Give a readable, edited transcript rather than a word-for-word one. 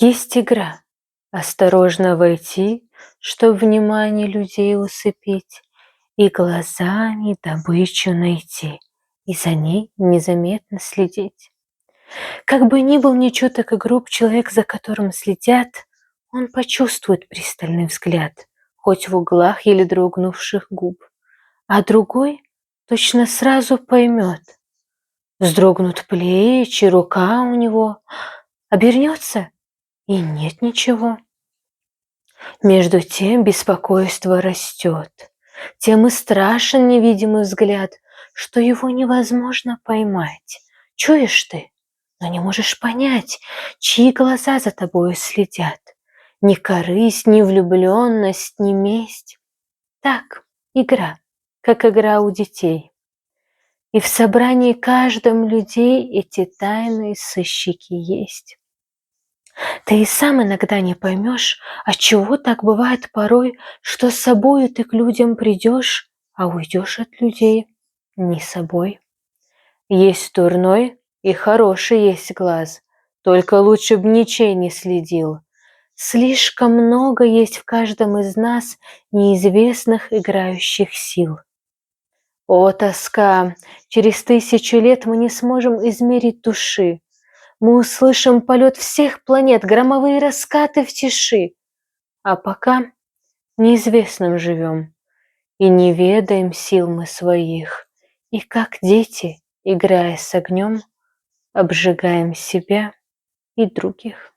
Есть игра. Осторожно войти, чтоб внимание людей усыпить, и глазами добычу найти, и за ней незаметно следить. Как бы ни был нечуток и груб человек, за которым следят, он почувствует пристальный взгляд, хоть в углах еле дрогнувших губ, а другой точно сразу поймет. Вздрогнут плечи, рука у него, обернется, и нет ничего. Между тем беспокойство растет, тем и страшен невидимый взгляд, что его невозможно поймать. Чуешь ты, но не можешь понять, чьи глаза за тобою следят. Ни корысть, ни влюбленность, ни месть. Так, игра, как игра у детей. И в собрании каждом людей эти тайные сыщики есть. Ты и сам иногда не поймешь, отчего так бывает порой, что с собою ты к людям придешь, а уйдешь от людей не собой. Есть дурной и хороший есть глаз, только лучше б ничей не следил. Слишком много есть в каждом из нас неизвестных играющих сил. О, тоска! Через 1000 лет мы не сможем измерить души. Мы услышим полет всех планет, громовые раскаты в тиши. А пока неизвестным живем и не ведаем сил мы своих. И как дети, играя с огнем, обжигаем себя и других.